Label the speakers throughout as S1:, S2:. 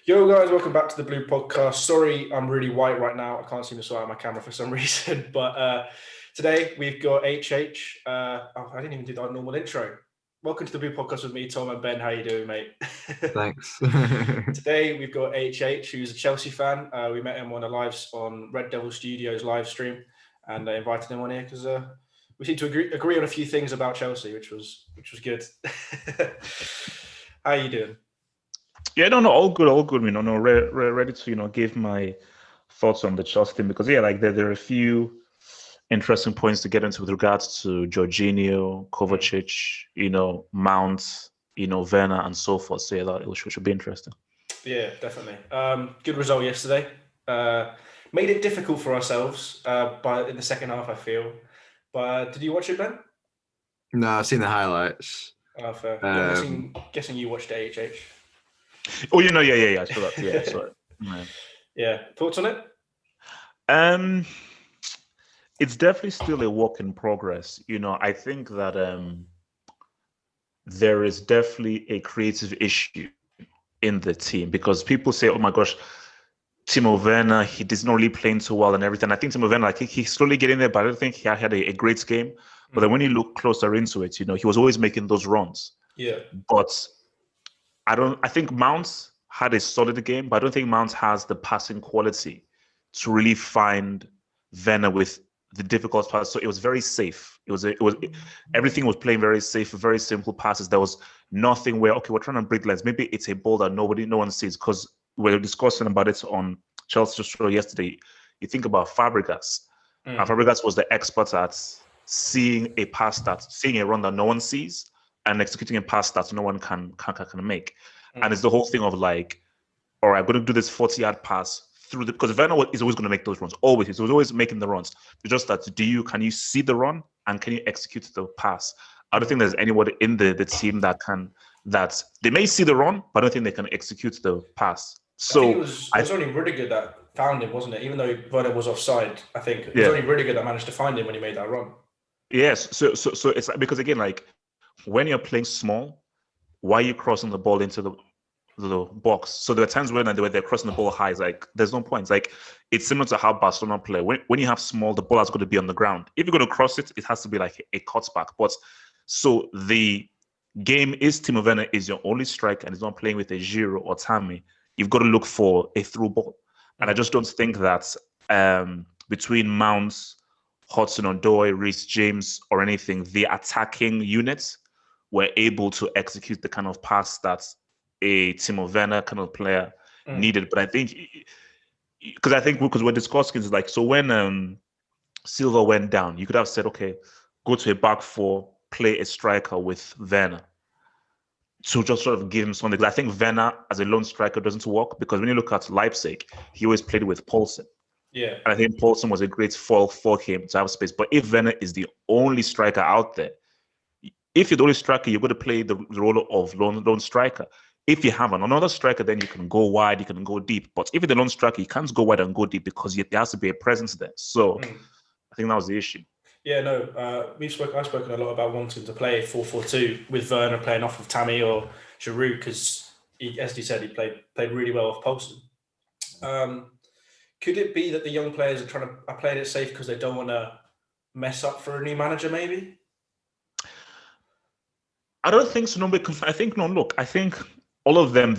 S1: Yo guys, welcome back to the Blue Podcast. Sorry, I'm really white right now. I can't seem to sort out my camera for some reason. But today we've got HH. I didn't even do our normal intro. Welcome to the Blue Podcast with me, Tom and Ben. How you doing, mate?
S2: Thanks.
S1: Today we've got HH, who's a Chelsea fan. We met him on a on Red Devil Studios live stream, and I invited him on here because we seem to agree on a few things about Chelsea, which was good. How you doing?
S3: Yeah, no, all good. Ready to give my thoughts on the Chelsea team because there are a few interesting points to get into with regards to Jorginho, Kovacic, Mount, Werner, and so forth. So that it should be interesting.
S1: Yeah, definitely. Good result yesterday. Made it difficult for ourselves, but in the second half, I feel. But did you watch it, Ben?
S2: No, I've seen the highlights.
S1: Oh, fair. I'm guessing you watched AHH.
S3: Oh, yeah, I saw that. Yeah, I saw it.
S1: Yeah. Thoughts on it?
S3: It's definitely still a work in progress. I think that there is definitely a creative issue in the team because people say, "Oh my gosh, Timo Werner, he does not really playing too well and everything." I think Timo Werner, he's slowly getting there, but I don't think he had a great game. But then when you look closer into it, he was always making those runs.
S1: Yeah.
S3: But I think Mount had a solid game, but I don't think Mount has the passing quality to really find Werner with the difficult pass. So it was very safe. Everything was playing very safe, very simple passes. There was nothing where, okay, we're trying to break lines. Maybe it's a ball that no one sees because we were discussing about it on Chelsea's show yesterday. You think about Fabregas. And Fabregas was the expert at seeing a run that no one sees and executing a pass that no one can make. And it's the whole thing of all right, I'm going to do this 40-yard pass through because Werner is always going to make those runs. Always. He's always making the runs. It's just that can you see the run and can you execute the pass? I don't think there's anybody in the team that they may see the run, but I don't think they can execute the pass. So
S1: I think it was only Rudiger that found him, wasn't it? Even though Werner was offside, I think it was only Rudiger that managed to find him when he made that run.
S3: Yes. So it's because again, when you're playing small, why are you crossing the ball into the box? So there are times when they're crossing the ball high. It's there's no point. It's similar to how Barcelona play. When you have small, the ball has got to be on the ground. If you're going to cross it, it has to be a cutback. But so the game is Timo Werner is your only striker and he's not playing with a Giroud or Tammy. You've got to look for a through ball. And I just don't think that between Mounts, Hudson-Odoi, Reece James, or anything, the attacking units were able to execute the kind of pass that a Timo Werner kind of player needed. But I think because we're discussing is so when Silva went down, you could have said, okay, go to a back four, play a striker with Werner to just sort of give him something. I think Werner as a lone striker doesn't work because when you look at Leipzig, he always played with Poulsen.
S1: Yeah.
S3: And I think Poulsen was a great foil for him to have space. But if Werner is the only striker out there, if you're the only striker, you're going to play the role of lone striker. If you have another striker, then you can go wide, you can go deep. But if you're the lone striker, you can't go wide and go deep because there has to be a presence there. So I think that was the issue.
S1: Yeah, no, I've spoken a lot about wanting to play 4-4-2 with Werner playing off of Tammy or Giroud because, as you said, he played really well off Poulsen. Could it be that the young players are playing it safe because they don't want to mess up for a new manager, maybe?
S3: I don't think so, no, because I think all of them,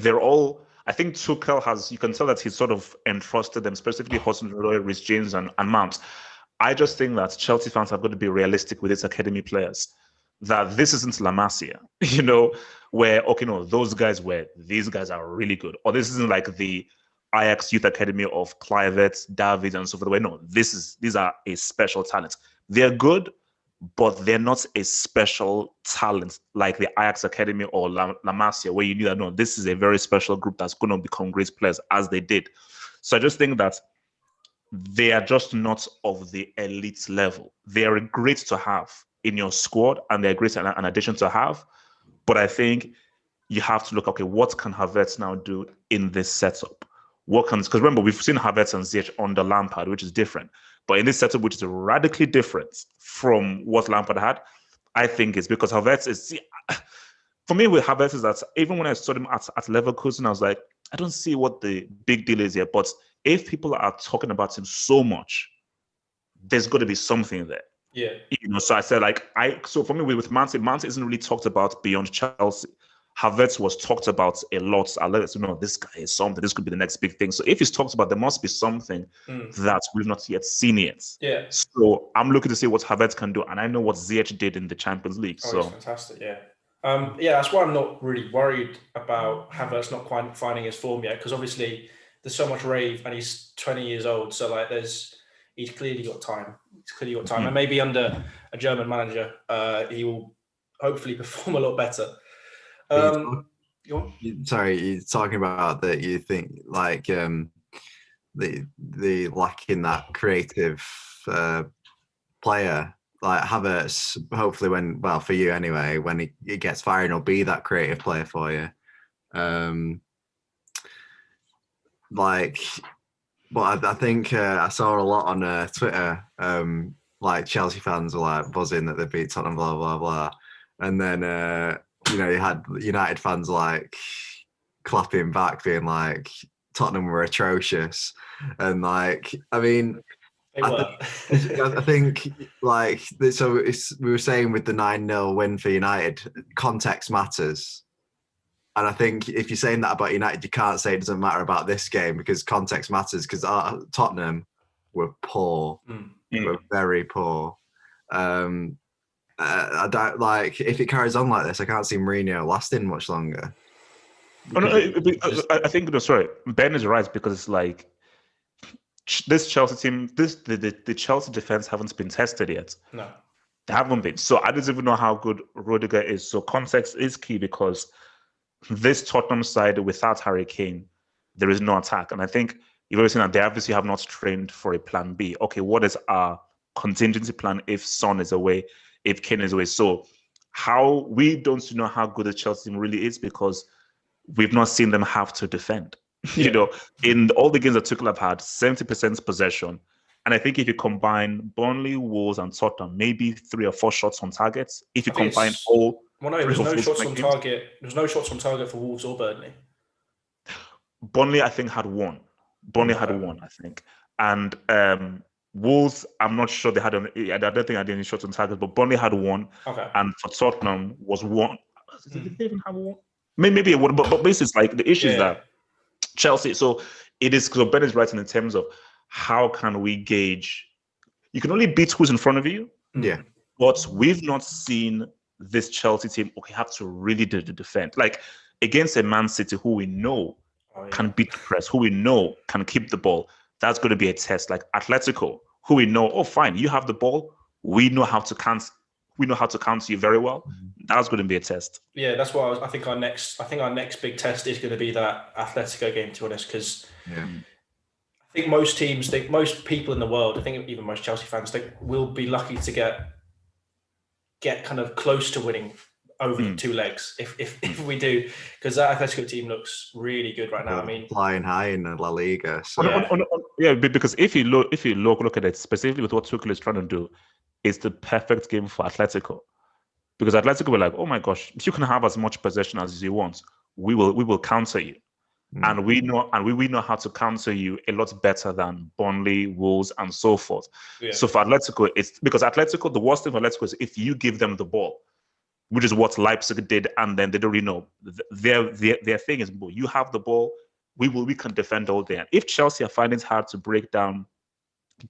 S3: I think Tuchel you can tell that he's sort of entrusted them, specifically Hudson-Odoi, Reece James, and Mount. I just think that Chelsea fans have got to be realistic with its academy players, that this isn't La Masia, where, okay, no, these guys are really good. Or this isn't like the Ajax Youth Academy of Kluivert, David, and so forth. Where, no, these are a special talent. They're good, but they're not a special talent like the Ajax Academy or La Masia, where you knew that, no, this is a very special group that's going to become great players, as they did. So I just think that they are just not of the elite level. They are great to have in your squad, and they're great an addition to have. But I think you have to look, okay, what can Havertz now do in this setup? Because remember, we've seen Havertz and Ziyech under Lampard, which is different. But in this setup, which is radically different from what Lampard had, I think it's because Havertz is... For me, with Havertz is that even when I saw him at Leverkusen, I was like, I don't see what the big deal is here. But if people are talking about him so much, there's got to be something there.
S1: Yeah.
S3: So I said, so for me with Mount isn't really talked about beyond Chelsea. Havertz was talked about a lot. I let us know this guy is something. This could be the next big thing. So if he's talked about, there must be something that we've not yet seen yet.
S1: Yeah.
S3: So I'm looking to see what Havertz can do, and I know what Ziyech did in the Champions League.
S1: Oh,
S3: so
S1: he's fantastic. Yeah. That's why I'm not really worried about Havertz not quite finding his form yet, because obviously there's so much rave, and he's 20 years old. So he's clearly got time. And maybe under a German manager, he will hopefully perform a lot better.
S2: You're talking about that. You think like the lacking that creative player like Havertz. Hopefully, for you anyway, when he gets firing, he'll be that creative player for you. But I think I saw a lot on Twitter. Like Chelsea fans were like buzzing that they beat Tottenham, blah blah blah, and then you had United fans like clapping back, being like Tottenham were atrocious, and like I mean, I think like so. We were saying with the 9-0 win for United, context matters. And I think if you're saying that about United, you can't say it doesn't matter about this game because context matters. Because Tottenham were poor, were very poor. I don't like if it carries on like this. I can't see Mourinho lasting much longer.
S3: I think Ben is right because it's like this Chelsea team, the Chelsea defense haven't been tested yet.
S1: No,
S3: they haven't been. So I don't even know how good Rudiger is. So context is key because this Tottenham side without Harry Kane, there is no attack. And I think you've always seen that they obviously have not trained for a plan B. Okay, what is our contingency plan if Son is away, if Kane is away? So how we don't know how good the Chelsea team really is because we've not seen them have to defend.
S1: Yeah.
S3: In all the games that Tuchel have had, 70% possession. And I think if you combine Burnley, Wolves, and Tottenham, maybe 3 or 4 shots on targets. If you combine all...
S1: Well, no, there was no shots on target. There was no shots on target for Wolves or Burnley.
S3: Burnley, I think, had one. I think. And Wolves, I'm not sure they had. I don't think I had any shots on target, but Burnley had one.
S1: Okay.
S3: And for Tottenham was one. Did they even have one? Maybe it would, but basically, it's like the issue is that Chelsea. So it is. So Ben is right in terms of how can we gauge? You can only beat who's in front of you.
S2: Yeah.
S3: But we've not seen this Chelsea team have to really defend. Like against a Man City who we know can beat the press, who we know can keep the ball. That's going to be a test. Like Atletico, who we know, fine, you have the ball. We know how to counter you very well. That's going to be a test.
S1: Yeah, that's why I think our next big test is going to be that Atletico game, to be honest, because I think most people in the world, I think even most Chelsea fans, they will be lucky to get kind of close to winning over the 2 legs if we do, because that Atletico team looks really good right now. I mean,
S2: flying high in the La Liga. So.
S3: Because if you look at it specifically with what Tuchel is trying to do, it's the perfect game for Atletico, because Atletico were like, oh my gosh, you can have as much possession as you want. We will counter you, and we know how to counter you a lot better than Burnley, Wolves, and so forth. Yeah. So for Atletico, it's because Atletico, the worst thing for Atletico is if you give them the ball, which is what Leipzig did, and then they don't really know. Their thing is, you have the ball, we can defend all day. And if Chelsea are finding it hard to break down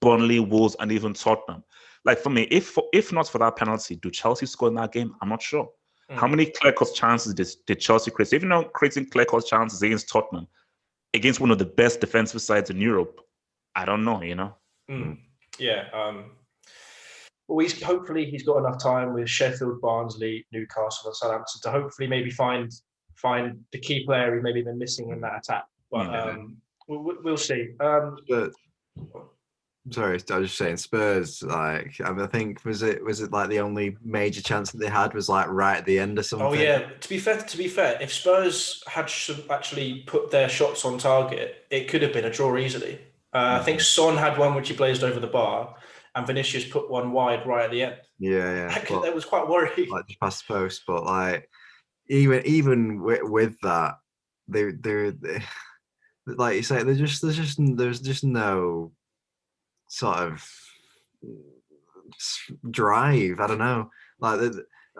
S3: Burnley, Wolves, and even Tottenham, like for me, if not for that penalty, do Chelsea score in that game? I'm not sure. How many clear-cut chances did Chelsea create? So even now creating clear-cut chances against Tottenham, against one of the best defensive sides in Europe, I don't know,
S1: Yeah. Well, hopefully he's got enough time with Sheffield, Barnsley, Newcastle, and Southampton to hopefully maybe find the key player who's maybe been missing in that attack. But we'll see.
S2: Sorry, I was just saying Spurs. Like, I think was it like the only major chance that they had was like right at the end or something.
S1: Oh yeah. To be fair, if Spurs had actually put their shots on target, it could have been a draw easily. I think Son had one which he blazed over the bar, and Vinicius put one wide right at the end.
S2: Yeah.
S1: That was quite worrying.
S2: Like just past the post, but like even with that, they like you say, there's just no sort of drive. I don't know. Like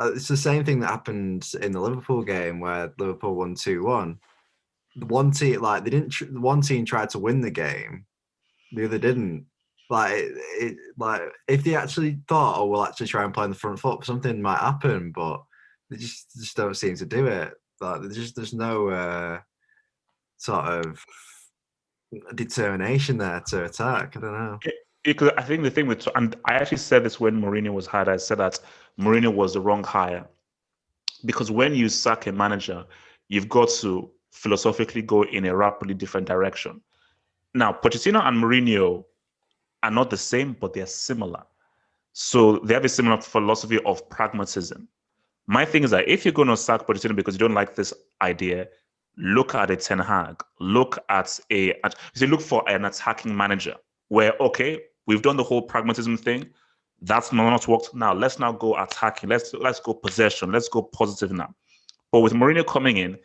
S2: it's the same thing that happened in the Liverpool game where Liverpool won 2-1. The one team, like they didn't. One team tried to win the game, the other didn't. Like like if they actually thought, oh, we'll actually try and play on the front foot, something might happen, but they just don't seem to do it. Like there's no sort of determination there to attack. I don't know.
S3: Because I think the thing with, and I actually said this when Mourinho was hired, I said that Mourinho was the wrong hire. Because when you sack a manager, you've got to philosophically go in a rapidly different direction. Now, Pochettino and Mourinho are not the same, but they're similar. So they have a similar philosophy of pragmatism. My thing is that if you're going to sack Pochettino because you don't like this idea, look at a Ten Hag. Look for an attacking manager where, okay, we've done the whole pragmatism thing. That's not worked. Now let's now go attacking. Let's go possession. Let's go positive now. But with Mourinho coming in,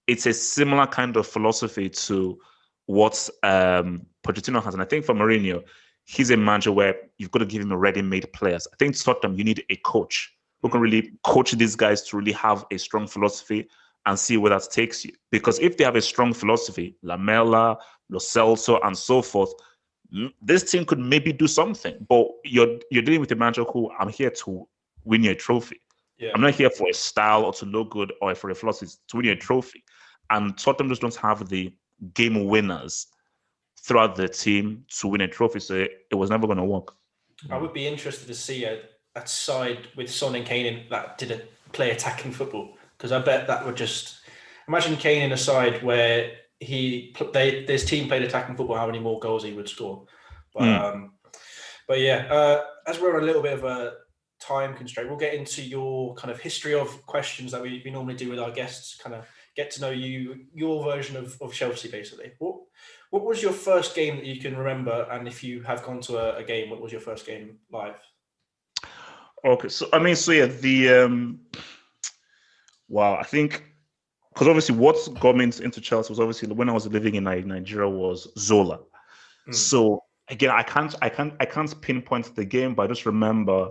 S3: it's a similar kind of philosophy to what Pochettino has. And I think for Mourinho, he's a manager where you've got to give him a ready-made players. I think Tottenham, you need a coach who can really coach these guys to really have a strong philosophy and see where that takes you. Because if they have a strong philosophy, Lamela, Lo Celso, and so forth, this team could maybe do something. But you're dealing with a manager who, I'm here to win you a trophy. Yeah. I'm not here for a style or to look good or for a philosophy, to win you a trophy. And Tottenham just don't have the game winners throughout the team to win a trophy, so it was never going to work.
S1: I would be interested to see a side with Son and Kane in that did play attacking football, because I bet that would just imagine Kane in a side where this team played attacking football, how many more goals he would score. But yeah, as we're on a little bit of a time constraint, we'll get into your kind of history of questions that we normally do with our guests, kind of get to know your version of Chelsea, basically. What was your first game that you can remember? And if you have gone to a game, what was your first game live?
S3: Okay, wow, I think, because obviously what got me into Chelsea was obviously when I was living in Nigeria was Zola. So again, I can't pinpoint the game, but I just remember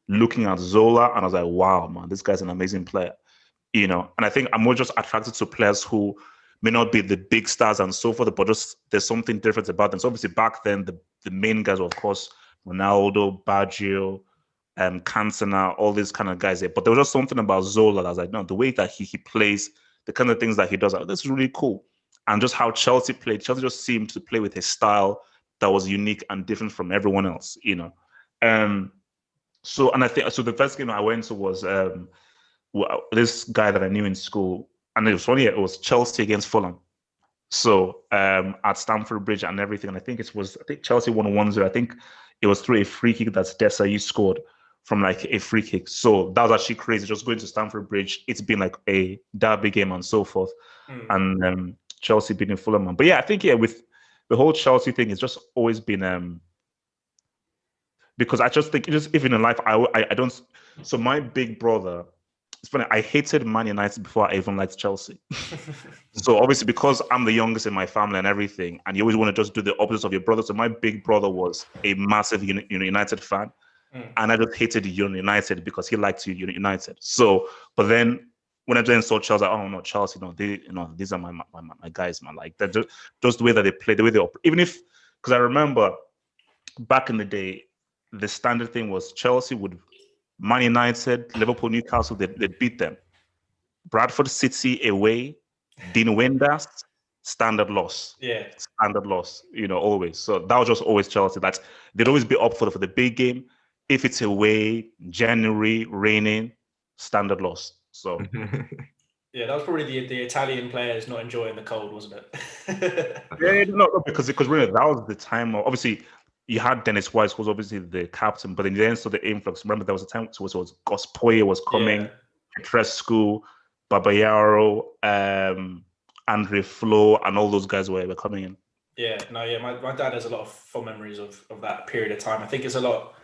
S3: looking at Zola and I was like, wow, man, this guy's an amazing player. You know, and I think I'm more just attracted to players who may not be the big stars and so forth, but just there's something different about them. So obviously back then, the main guys were, of course, Ronaldo, Baggio, Cantona, all these kind of guys there. But there was just something about Zola that I was like, no, the way that he plays, the kind of things that he does, this is really cool. And just how Chelsea played. Chelsea just seemed to play with a style that was unique and different from everyone else, you know. So the first game I went to was this guy that I knew in school, and it was funny, it was Chelsea against Fulham. So at Stamford Bridge and everything, and I think Chelsea won 1-0. I think it was through a free kick that Desailly scored from like a free kick. So that was actually crazy, just going to Stamford Bridge. It's been like a derby game and so forth. And Chelsea beating Fulham. But yeah, I think with the whole Chelsea thing, it's just always been because I just think even in life, I don't. So my big brother, it's funny, I hated Man United before I even liked Chelsea. So obviously because I'm the youngest in my family and everything, and you always want to just do the opposite of your brother. So my big brother was a massive United fan. And I just hated United because he liked United. So, but then when I then saw Chelsea, oh no, Chelsea, these are my guys, man. Like that, just the way that they play, the way they operate. Even if, because I remember back in the day, the standard thing was Chelsea would Man United, Liverpool, Newcastle, they'd beat them. Bradford City away, didn't win that, standard loss.
S1: Yeah.
S3: Standard loss, always. So that was just always Chelsea. That they'd always be up for the big game. If it's away, January, raining, standard loss. So
S1: yeah, that was probably the Italian players not enjoying the cold, wasn't it?
S3: Yeah, no, because really that was the time of, obviously you had Dennis Wise, who was obviously the captain, but then saw the influx. Remember, there was a time it was Gus Poyet was coming, Petrescu, Babayaro, Andre Flo, and all those guys were coming in.
S1: My dad has a lot of fond memories of that period of time. I think it's a lot.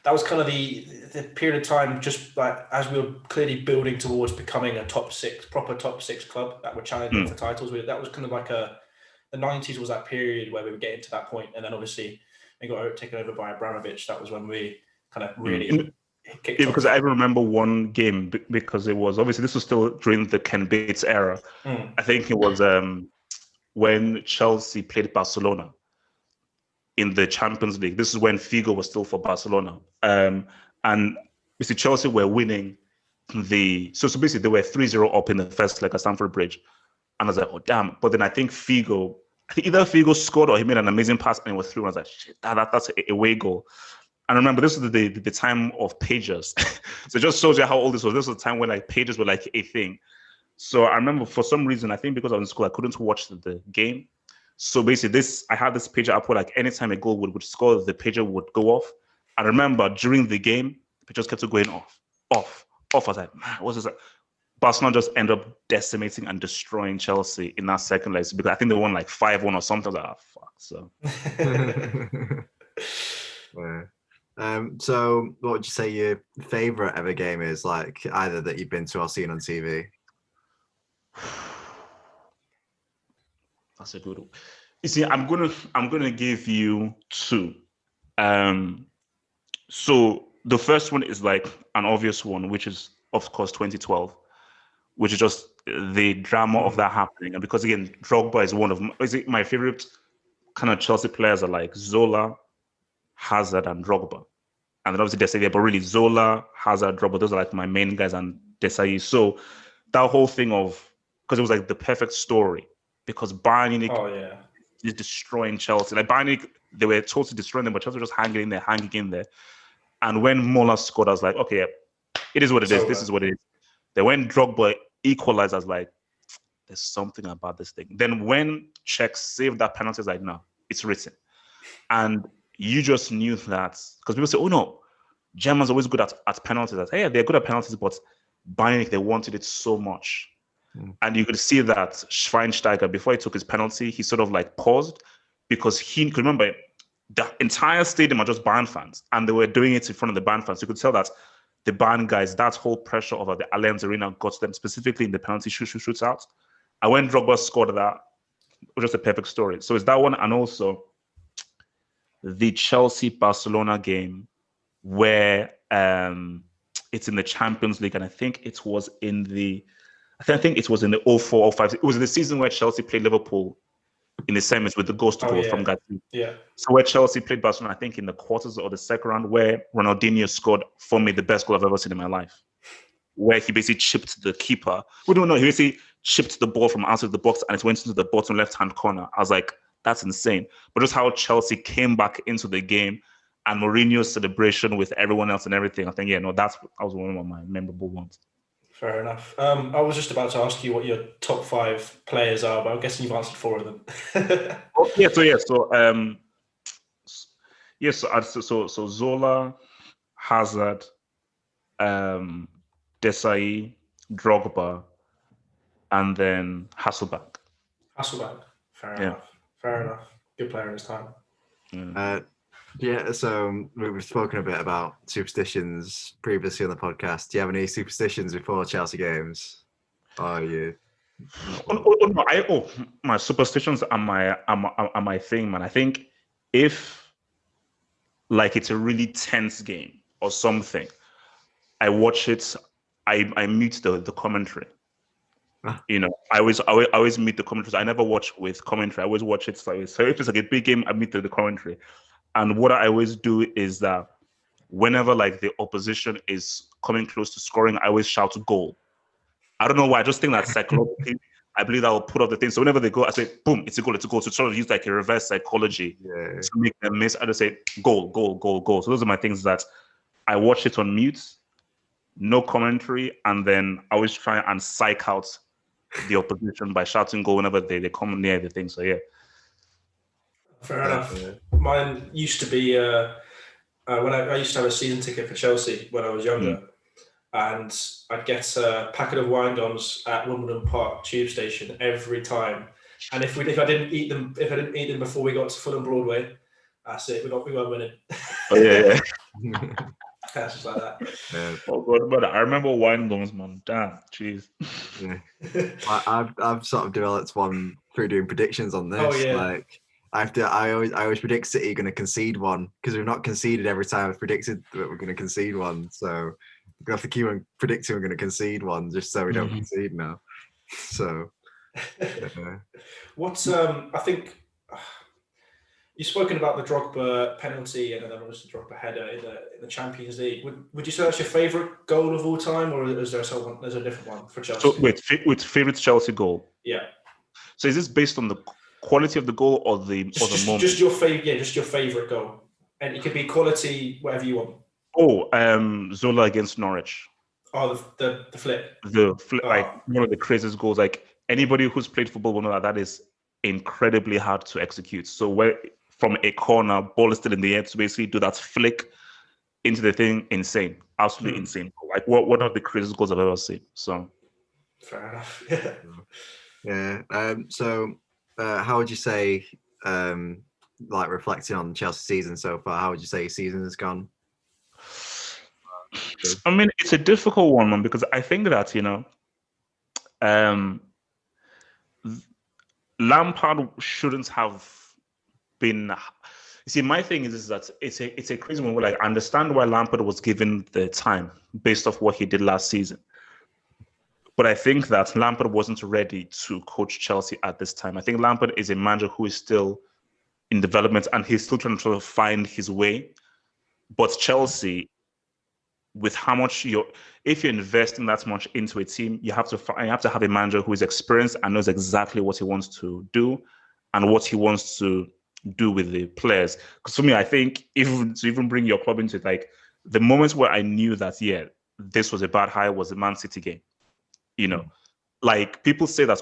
S1: That was kind of the period of time, just like as we were clearly building towards becoming a proper top six club that were challenging for titles. That was kind of like the 90s was that period where we were getting to that point, and then obviously we got taken over by Abramovich. That was when we kind of really kicked off.
S3: Because I even remember one game because it was obviously this was still during the Ken Bates era. I think it was when Chelsea played Barcelona in the Champions League. This is when Figo was still for Barcelona, and basically Chelsea were winning so basically they were 3-0 up in the first leg at Stamford Bridge, and I was like, oh damn! But then I think either Figo scored or he made an amazing pass and it was through. And I was like, shit, that's a away goal. And remember, this was the time of pagers, so it just shows you how old this was. This was the time when like pagers were like a thing. So I remember for some reason, I think because I was in school, I couldn't watch the game. So basically, I had this pager up where like anytime a goal would score, the pager would go off. I remember during the game, it just kept going off. I was like, man, what's this? Barcelona just ended up decimating and destroying Chelsea in that second leg because I think they won like 5-1 or something. I was like, oh, fuck. So.
S2: So what would you say your favorite ever game is, like either that you've been to or seen on TV?
S3: That's a good one. You see, I'm gonna give you two. So the first one is like an obvious one, which is of course 2012, which is just the drama of that happening. And because again, Drogba is one of my favorite kind of Chelsea players are like Zola, Hazard, and Drogba. And then obviously Desailly, but really Zola, Hazard, Drogba, those are like my main guys, and Desailly. So that whole thing because it was like the perfect story, because Bayern Munich is destroying Chelsea. Like Bayern Munich, they were totally destroying them, but Chelsea were just hanging in there. And when Muller scored, I was like, okay, it is what it is. This is what it is. Then when Drogba equalized, I was like, there's something about this thing. Then when Czech saved that penalty, I was like, no, it's written. And you just knew that, because people say, oh no, Germans are always good at penalties. Hey, yeah, they're good at penalties, but Bayern Munich, they wanted it so much. And you could see that Schweinsteiger, before he took his penalty, he sort of like paused because he could remember the entire stadium are just Bayern fans, and they were doing it in front of the Bayern fans. You could tell that the Bayern guys, that whole pressure over the Allianz Arena got to them, specifically in the penalty shootout. And when Drogba scored that, it was just a perfect story. So it's that one, and also the Chelsea-Barcelona game where it's in the Champions League, and I think it was in the 04-05. It was in the season where Chelsea played Liverpool in the semis with the ghost goal from Gatti.
S1: Yeah.
S3: So where Chelsea played Barcelona, I think in the quarters or the second round, where Ronaldinho scored for me the best goal I've ever seen in my life, where he basically chipped the keeper. We don't know. He basically chipped the ball from outside the box and it went into the bottom left-hand corner. I was like, that's insane. But just how Chelsea came back into the game and Mourinho's celebration with everyone else and everything, I think, that was one of my memorable ones.
S1: Fair enough. I was just about to ask you what your top 5 players are, but I'm guessing you've answered 4 of them.
S3: So Zola, Hazard, Desailly, Drogba, and then Hasselbank.
S1: Fair enough. Good player in his time.
S2: So we've spoken a bit about superstitions previously on the podcast. Do you have any superstitions before Chelsea games? Are you?
S3: My superstitions are my thing, man. I think if like it's a really tense game or something, I watch it. I mute the commentary. I always mute the commentaries. I never watch with commentary. I always watch it. So if it's like a big game, I mute the commentary. And what I always do is that whenever like the opposition is coming close to scoring, I always shout goal. I don't know why. I just think that psychologically, I believe that will put off the thing. So whenever they go, I say, boom, it's a goal. So sort of use like a reverse psychology to make them miss. I just say goal. So those are my things that I watch it on mute, no commentary, and then I always try and psych out the opposition by shouting goal whenever they come near the thing. So yeah.
S1: Fair enough. Mine used to be when I used to have a season ticket for Chelsea when I was younger, and I'd get a packet of Wine-Dons at Wimbledon Park tube station every time. And if I didn't eat them before we got to Fulham Broadway, that's it. We weren't winning.
S3: Oh yeah.
S1: That's just like that.
S2: Yeah.
S3: Oh God, but I remember wine loans, man. Damn, jeez.
S2: Yeah. I've sort of developed one through doing predictions on this.
S1: Oh, yeah.
S2: Like I always predict City going to concede one because we've not conceded every time I've predicted that we're going to concede one. So we have to keep on predicting we're going to concede one just so we don't concede now. So
S1: What's I think you've spoken about the Drogba penalty and then obviously the Drogba header in the Champions League. Would you say that's your favourite goal of all time, or is there there's a different one for Chelsea?
S3: So wait, with favorite Chelsea goal?
S1: Yeah.
S3: So is this based on the quality of the goal or the moment?
S1: Just your favorite, just your favorite goal, and it could be quality, whatever you want.
S3: Oh, Zola against Norwich.
S1: Oh, the flip.
S3: The flip, like one of the craziest goals. Like anybody who's played football will know that is incredibly hard to execute. So where from a corner, ball is still in the air to basically do that flick into the thing, insane, absolutely insane. Like one of the craziest goals I've ever seen. So
S1: fair enough.
S2: Yeah. So how would you say, like reflecting on Chelsea season so far, how would you say your season has gone?
S3: I mean, it's a difficult one, man, because I think that, Lampard shouldn't have been. You see, my thing is that it's a crazy one. Where, like, I understand why Lampard was given the time based off what he did last season, but I think that Lampard wasn't ready to coach Chelsea at this time. I think Lampard is a manager who is still in development and he's still trying to find his way. But Chelsea, with how much if you're investing that much into a team, you have to have a manager who is experienced and knows exactly what he wants to do and what he wants to do with the players. Because for me, I think even bring your club into it, like the moments where I knew that this was a bad hire was the Man City game. Like people say that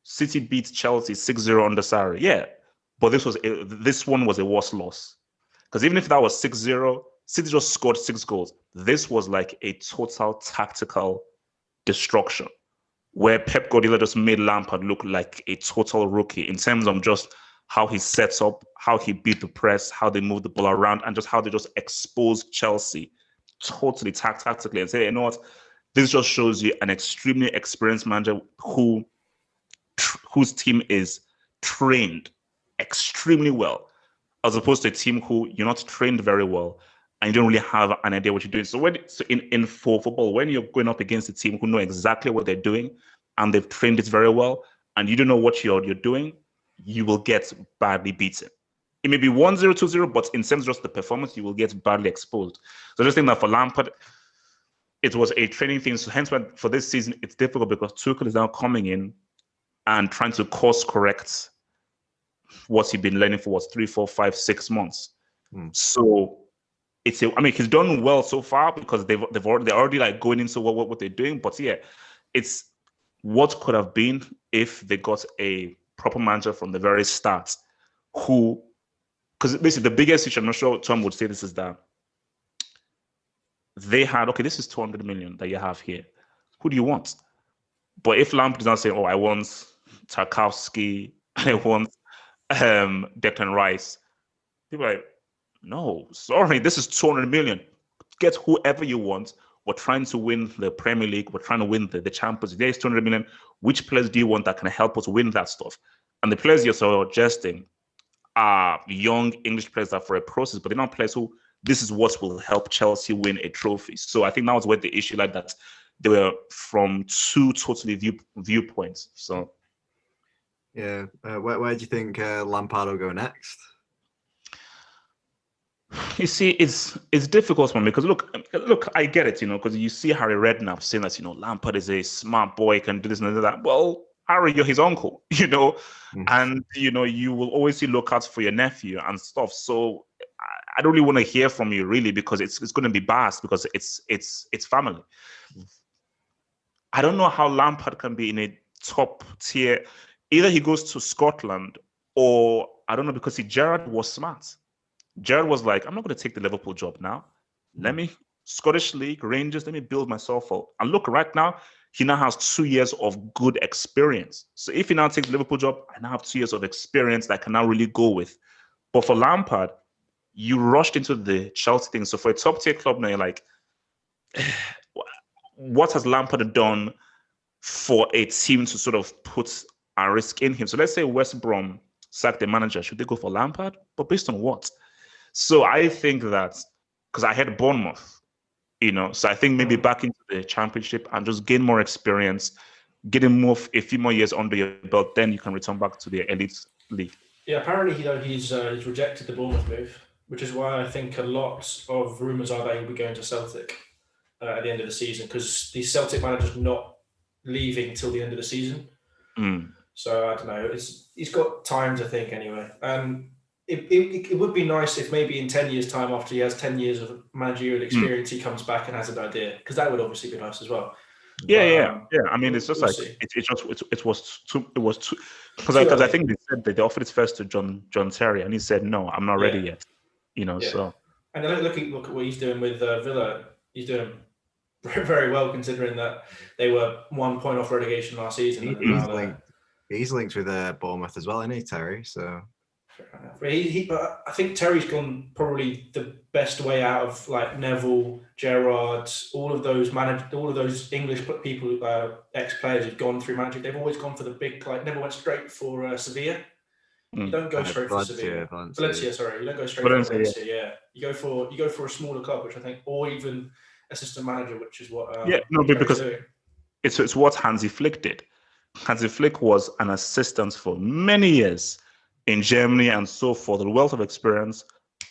S3: City beat Chelsea 6-0 under Sarri. Yeah, but this one was a worse loss. Because even if that was 6-0, City just scored 6 goals. This was like a total tactical destruction where Pep Guardiola just made Lampard look like a total rookie in terms of just how he sets up, how he beat the press, how they move the ball around, and just how they just exposed Chelsea totally tactically and say, you know what, this just shows you an extremely experienced manager whose team is trained extremely well, as opposed to a team who you're not trained very well and you don't really have an idea what you're doing. So in football, when you're going up against a team who know exactly what they're doing and they've trained it very well, and you don't know what you're doing, you will get badly beaten. It may be 1-0, 2-0, but in terms of just the performance, you will get badly exposed. So I just think that for Lampard, it was a training thing. So hence, for this season, it's difficult because Tuchel is now coming in and trying to course correct what he's been learning for 3, 4, 5, 6 months. So he's done well so far because they're already like going into what they're doing. But yeah, it's what could have been if they got a proper manager from the very start because basically the biggest issue, I'm not sure Tom would say this, is that they had, this is 200 million that you have here. Who do you want? But if Lampard is not saying, I want Tarkowski, I want Declan Rice, people are like, no, sorry, this is 200 million. Get whoever you want. We're trying to win the Premier League. We're trying to win the Champions League. There's 200 million. Which players do you want that can help us win that stuff? And the players you're suggesting are young English players that are for a process, but they're not players who this is what will help Chelsea win a trophy. So I think that was where the issue, like that, they were from two totally viewpoints. So
S2: yeah, where do you think Lampard will go next?
S3: You see, it's difficult, man, because look, I get it, because you see Harry Redknapp saying that, Lampard is a smart boy, can do this and that. Well, Harry, you're his uncle, and, you will always see lookouts for your nephew and stuff. So I don't really want to hear from you, really, because it's going to be biased because it's family. I don't know how Lampard can be in a top tier. Either he goes to Scotland or I don't know, because Gerrard was smart. Gerrard was like, I'm not going to take the Liverpool job now. Let me, Scottish League, Rangers, let me build myself up. And look, right now, he now has 2 years of good experience. So if he now takes the Liverpool job, I now have 2 years of experience that I can now really go with. But for Lampard, you rushed into the Chelsea thing. So for a top tier club now, you're like, what has Lampard done for a team to sort of put a risk in him? So let's say West Brom sacked the manager. Should they go for Lampard? But based on what? So I think that, because I had Bournemouth, so I think maybe back into the Championship and just gain more experience, getting a few more years under your belt, then you can return back to the elite league.
S1: Yeah, apparently he's rejected the Bournemouth move, which is why I think a lot of rumours are that he'll be going to Celtic at the end of the season, because the Celtic manager's not leaving till the end of the season. So I don't know. He's got time to think anyway. It would be nice if maybe in 10 years' time, after he has 10 years of managerial experience, he comes back and has an idea, because that would obviously be nice as well.
S3: Yeah. I mean, it's just it was too because I think they said that they offered it first to John Terry, and he said no, I'm not ready yet. So.
S1: And then look at what he's doing with Villa. He's doing very well, considering that they were 1 point off relegation last season.
S2: He's linked with Bournemouth as well, isn't he, Terry? So.
S1: But I think Terry's gone probably the best way out of like Neville, Gerrard, all of those English people, ex-players who've gone through managing. They've always gone for the big, like never went straight for Sevilla. You don't go straight for Sevilla. Valencia, sorry. You don't go straight for Valencia. Yeah. You go for a smaller club, which I think, or even assistant manager, which is what.
S3: Because it's what Hansi Flick did. Hansi Flick was an assistant for many years in Germany, and so for the wealth of experience,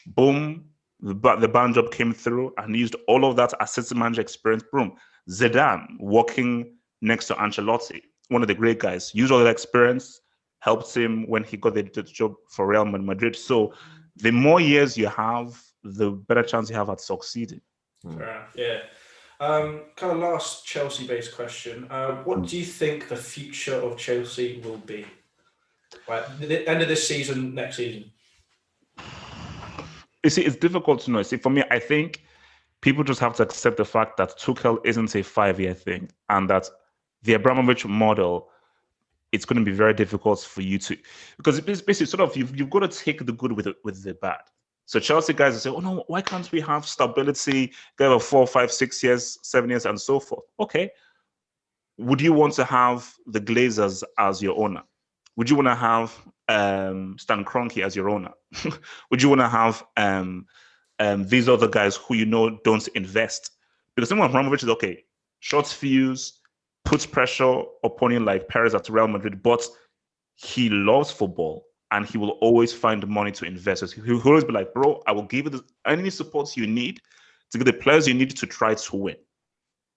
S3: boom, the band job came through, and he used all of that assistant manager experience. Boom, Zidane working next to Ancelotti, one of the great guys, used all that experience, helped him when he got the job for Real Madrid. So the more years you have, the better chance you have at succeeding.
S1: Yeah. Kind of last Chelsea-based question. What do you think the future of Chelsea will be? Like the end of this season, next season?
S3: You see, it's difficult to know. See, for me, I think people just have to accept the fact that Tuchel isn't a 5-year thing, and that the Abramovich model, it's going to be very difficult for you to, because it's basically sort of you've got to take the good with the bad. So Chelsea guys will say, "Oh no, why can't we have stability? Go over 4, 5, 6 years, 7 years, and so forth." Okay, would you want to have the Glazers as your owner? Would you want to have Stan Kroenke as your owner? Would you want to have these other guys who don't invest? Because someone Abramovich is okay, short fuse, puts pressure upon you like Perez at Real Madrid, but he loves football and he will always find money to invest. So he'll always be like, bro, I will give you any support you need to get the players you need to try to win,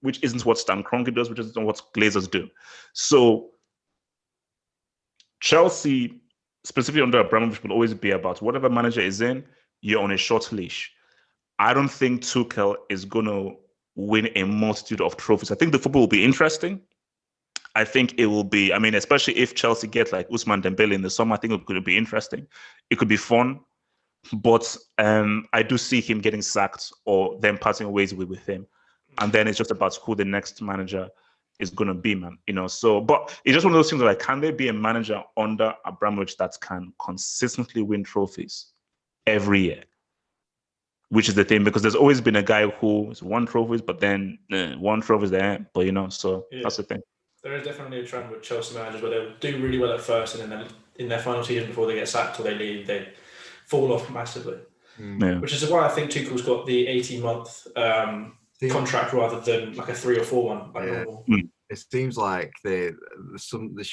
S3: which isn't what Stan Kroenke does, which isn't what Glazers do. So Chelsea, specifically under Abramovich, will always be about whatever manager is in, you're on a short leash. I don't think Tuchel is going to win a multitude of trophies. I think the football will be interesting. I think it will be, especially if Chelsea get like Ousmane Dembele in the summer, I think it's going to be interesting. It could be fun. But I do see him getting sacked or them parting ways with him. And then it's just about who the next manager is going to be, man. So, but it's just one of those things like, can there be a manager under Abramovich that can consistently win trophies every year? Which is the thing, because there's always been a guy who has won trophies, but then one trophy there, but so that's the thing.
S1: There is definitely a trend with Chelsea managers where they'll do really well at first, and then in their final season before they get sacked or they leave, they fall off massively.
S3: Yeah.
S1: Which is why I think Tuchel's got the 18-month contract rather than like a 3 or 4 one like normal.
S2: It seems like there's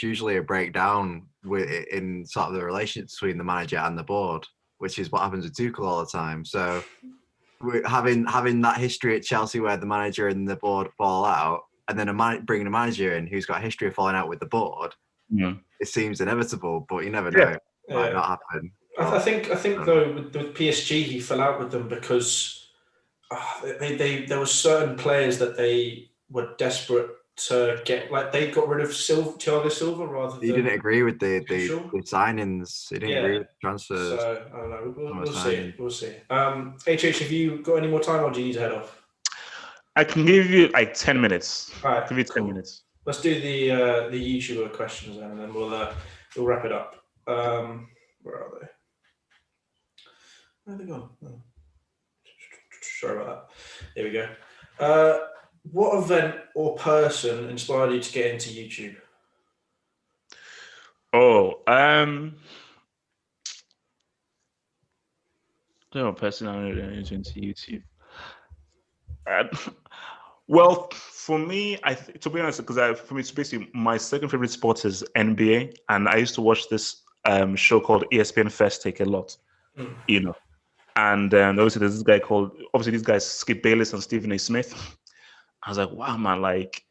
S2: usually a breakdown in sort of the relationship between the manager and the board, which is what happens with Tuchel all the time. So having that history at Chelsea where the manager and the board fall out, and then bringing a manager in who's got a history of falling out with the board, it seems inevitable, but you never know. It might not happen.
S1: I think though with PSG he fell out with them because there were certain players that they were desperate to get, like they got rid of Thiago Silva rather than.
S2: He didn't agree with the signings. He didn't agree with the transfers.
S1: So I don't know. We'll see. HH, have you got any more time, or do you need to head off?
S3: I can give you like 10 minutes.
S1: All right,
S3: give you 10 minutes.
S1: Let's do the YouTuber questions then, and then we'll wrap it up. Where are they? Where they gone? Oh. Sorry about that. Here we go. What event or person inspired you to get into YouTube?
S3: Oh, there are personality into YouTube. Uh, well, for me, to be honest, because for me, it's basically my second favorite sport is NBA, and I used to watch this show called ESPN First Take a lot, you know. And obviously, there's this guy called these guys Skip Bayless and Stephen A. Smith. I was like, wow, man, like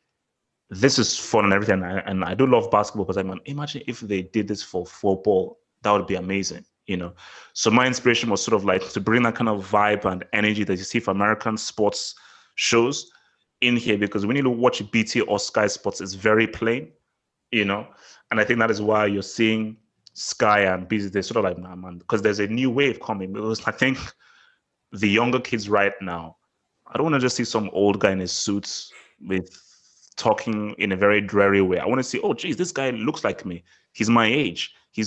S3: this is fun and everything, and I do love basketball, but imagine if they did this for football, that would be amazing, you know. So my inspiration was sort of like to bring that kind of vibe and energy that you see for American sports shows in here, because when you watch BT or Sky Sports, it's very plain, you know. And I think that is why you're seeing Sky and BT, they're sort of like, nah, man, because there's a new wave coming. Because I think the younger kids right now, I don't want to just see some old guy in his suits with talking in a very dreary way. I want to see, oh, geez, this guy looks like me. He's my age. He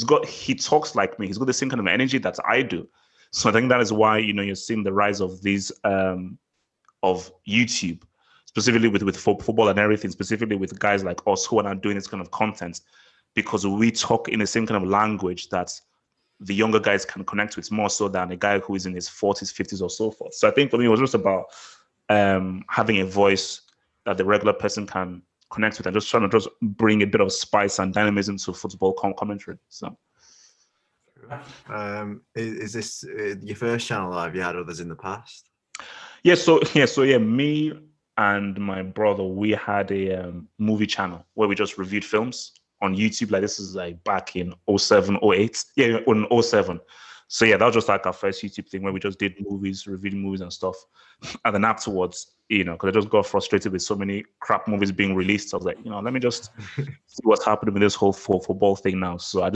S3: talks like me. He's got the same kind of energy that I do. So I think that is why, you know, you're seeing the rise of these of YouTube, specifically with football and everything, specifically with guys like us who are not doing this kind of content, because we talk in the same kind of language that the younger guys can connect with more so than a guy who is in his 40s, 50s, or so forth. So I think for me, it was just about having a voice that the regular person can connect with, and just trying to just bring a bit of spice and dynamism to football commentary. So,
S2: is this your first channel, or have you had others in the past?
S3: So me and my brother, we had a movie channel where we just reviewed films on YouTube. Like this is like back in 07, 08. Yeah, in 07. So yeah, that was just like our first YouTube thing where we just did movies, reviewed movies and stuff. And then afterwards, you know, because I just got frustrated with so many crap movies being released. I was like, you know, let me just see what's happening with this whole football thing now. So I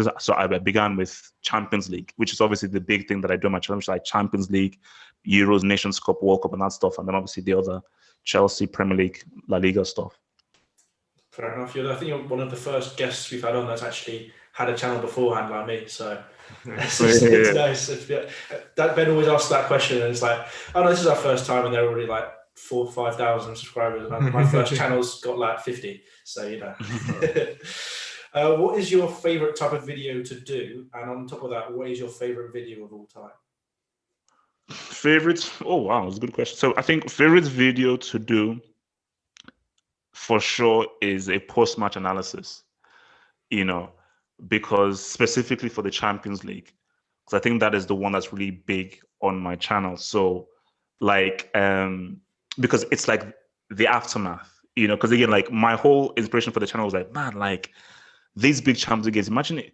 S3: began with Champions League, which is obviously the big thing that I do on my channel, which is like Champions League, Euros, Nations Cup, World Cup, and that stuff. And then obviously the other Chelsea, Premier League, La Liga stuff.
S1: Fair enough. I think you're one of the first guests we've had on that's actually had a channel beforehand like me. So it's nice. Ben always asks that question, and it's like, oh no, this is our first time, and they're already like 4,000 or 5,000 subscribers. And my first channel's got like 50. So you know. What is your favorite type of video to do? And on top of that, what is your favorite video of all time?
S3: Favorites? Oh wow, that's a good question. So I think favorite video to do for sure is a post-match analysis, you know, because specifically for the Champions League, because I think that is the one that's really big on my channel. So like, because it's like the aftermath, you know, because again, like my whole inspiration for the channel was like, man, like these big Champions League games, imagine it,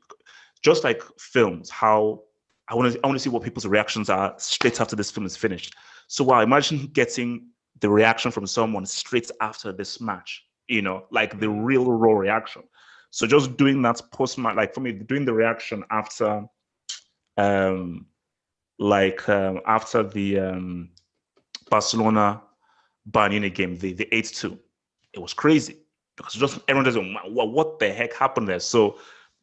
S3: just like films, how I want to see what people's reactions are straight after this film is finished. So wow, imagine getting the reaction from someone straight after this match, you know, like the real raw reaction. So just doing that post-match, like for me, doing the reaction after, after the Barcelona Bayern Munich game, the 8-2, it was crazy because just everyone does, what the heck happened there? So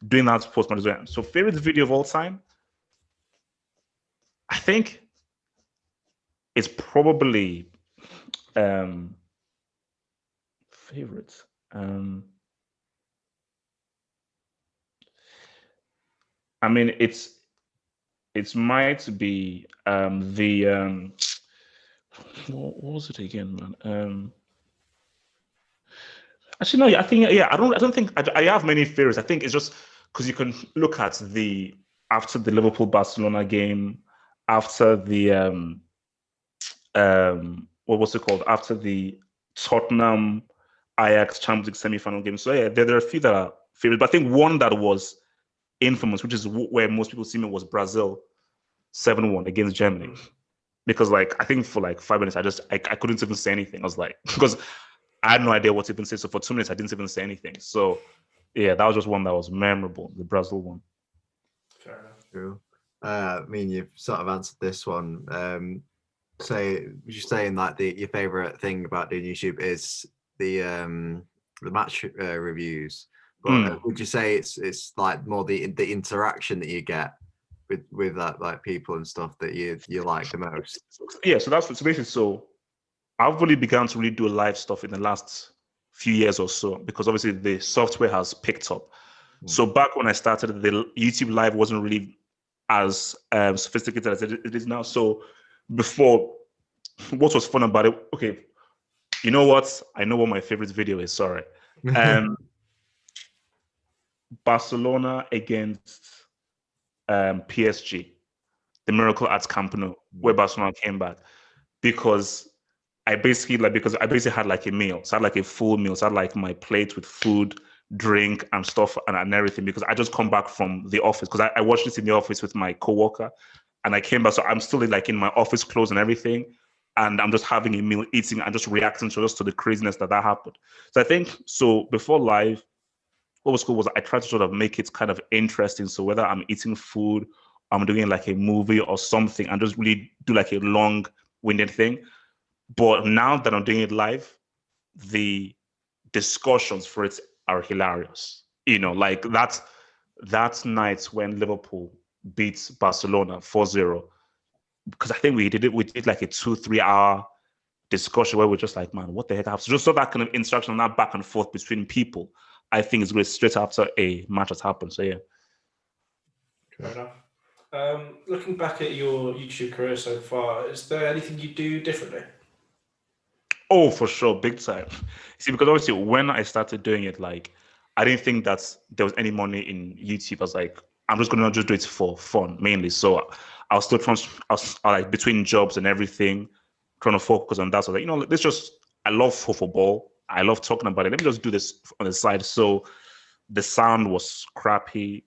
S3: doing that post-match. So favorite video of all time, I think it's probably favorites. I mean, it might be the what was it again, man? Actually, no. I think I don't think I have many favorites. I think it's just because you can look at the after the Liverpool Barcelona game, after the what was it called? After the Tottenham Ajax Champions League semi-final game. So yeah, there are a few that are favorites, but I think one that was infamous, which is where most people see me, was Brazil 7-1 against Germany. Because like I think for like 5 minutes I couldn't even say anything. I was like, because I had no idea what to even say. So for 2 minutes I didn't even say anything. So yeah, that was just one that was memorable, the Brazil one.
S1: Fair enough.
S2: True. I mean, you've sort of answered this one. You're saying like your favorite thing about doing YouTube is the match reviews, but would you say it's like more the interaction that you get with that like people and stuff that you like the most?
S3: Yeah, so that's so basically so I've really begun to really do live stuff in the last few years or so because obviously the software has picked up. So back when I started, the YouTube Live wasn't really as sophisticated as it is now. So before, what was fun about it? Okay, you know what? I know what my favorite video is. Sorry, Barcelona against PSG, the Miracle at Camp Nou, where Barcelona came back because I basically had like a meal. So I had like a full meal. So I had like my plate with food, drink, and stuff and everything because I just come back from the office because I watched this in the office with my coworker and I came back. So I'm still like in my office clothes and everything. And I'm just having a meal, eating and just reacting to the craziness that happened. So I think so before live, what was cool was I tried to sort of make it kind of interesting. So whether I'm eating food, I'm doing like a movie or something and just really do like a long-winded thing. But now that I'm doing it live, the discussions for it are hilarious. You know, like that night when Liverpool beats Barcelona 4-0, because I think we did like a 2-3 hour discussion where we're just like, man, what the heck happened? So just so that kind of interaction, that back and forth between people, I think is going straight after a match has happened. So yeah.
S1: Fair enough. Looking back at your YouTube career so far, is there anything you do differently?
S3: Oh, for sure, big time. See, because obviously when I started doing it, like I didn't think that there was any money in YouTube. I was like, I'm just gonna just do it for fun mainly. So I was still I was like between jobs and everything, trying to focus on that. So like, you know, let's just I love football. I love talking about it. Let me just do this on the side. So the sound was crappy.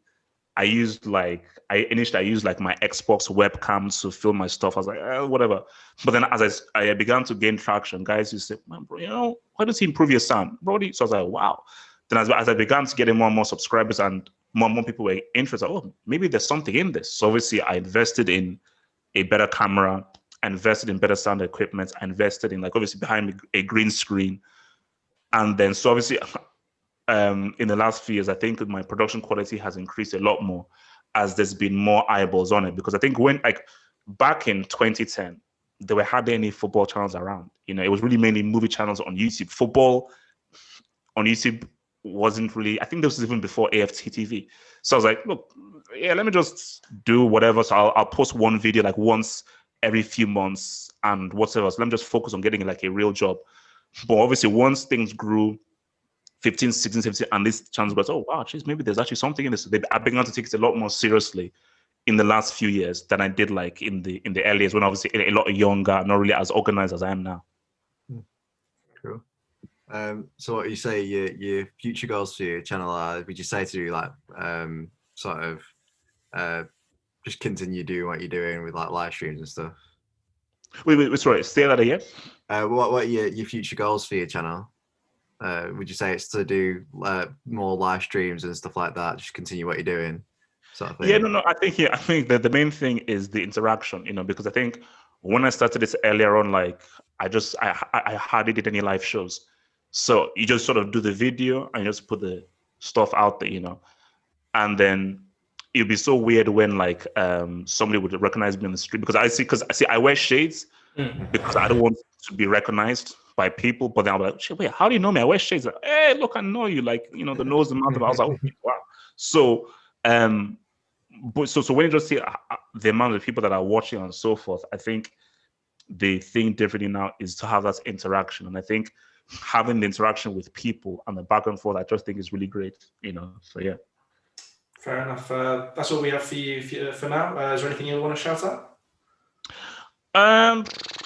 S3: I used like my Xbox webcam to film my stuff. I was like, whatever. But then as I began to gain traction, guys used to say, man, bro, you know, why don't you improve your sound, Brody? So I was like, wow. Then as I began to get more and more subscribers and more people were interested, oh, maybe there's something in this. So obviously I invested in a better camera, I invested in better sound equipment, I invested in like obviously behind me a green screen. And then so obviously in the last few years, I think my production quality has increased a lot more as there's been more eyeballs on it. Because I think when like back in 2010, there were hardly any football channels around. You know, it was really mainly movie channels on YouTube. Football on YouTube wasn't really, I think this was even before AFT TV. So I was like, look, yeah, let me just do whatever. So I'll post one video like once every few months and whatever. So let me just focus on getting like a real job. But obviously once things grew, 15, 16, 17, and this channel goes, oh wow, geez, maybe there's actually something in this. I began to take it a lot more seriously in the last few years than I did like in the early years when obviously a lot younger, not really as organized as I am now.
S2: Cool. So what you say your future goals for your channel are? Would you say to do like sort of just continue doing what you're doing with like live streams and stuff?
S3: Wait, sorry, say that again.
S2: What are your future goals for your channel? Would you say it's to do more live streams and stuff like that? Just continue what you're doing, sort of thing?
S3: Yeah, no. I think that the main thing is the interaction. You know, because I think when I started this earlier on, like I hardly did any live shows. So you just sort of do the video and you just put the stuff out there, you know, and then it'd be so weird when like somebody would recognize me on the street because I see I wear shades because I don't want to be recognized by people, but then I'm like, wait, how do you know me? I wear shades. Like, hey, look, I know you. Like, you know, the nose, the mouth. I was like, oh, wow. So, but so when you just see the amount of people that are watching and so forth, I think the thing differently now is to have that interaction, and I think having the interaction with people and the back and forth, I just think is really great. You know, so yeah.
S1: Fair enough. That's all we have for you for now. Is there anything you want to shout out?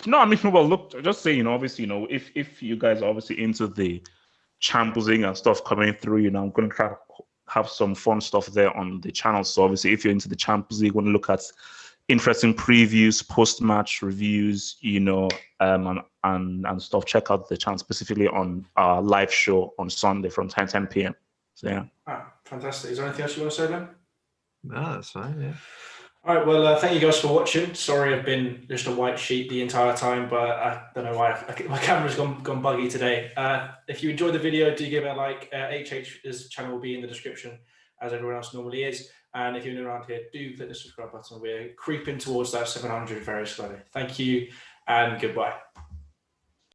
S3: No, I mean, well, look, just say, you know, obviously, you know, if you guys are obviously into the Champions League and stuff coming through, you know, I'm going to try to have some fun stuff there on the channel. So obviously, if you're into the Champions League, want to look at interesting previews, post-match reviews, you know, and stuff, check out the channel specifically on our live show on Sunday from 10 p.m. So yeah.
S1: Fantastic. Is there anything else you want to say, then?
S2: No, that's fine. Yeah.
S1: All right, well, thank you guys for watching. Sorry I've been just a white sheet the entire time, but I don't know why. My camera's gone buggy today. If you enjoyed the video, do give it a like. HH's channel will be in the description. as everyone else normally is. And if you're new around here, do click the subscribe button. We're creeping towards that 700 very slowly. Thank you and goodbye.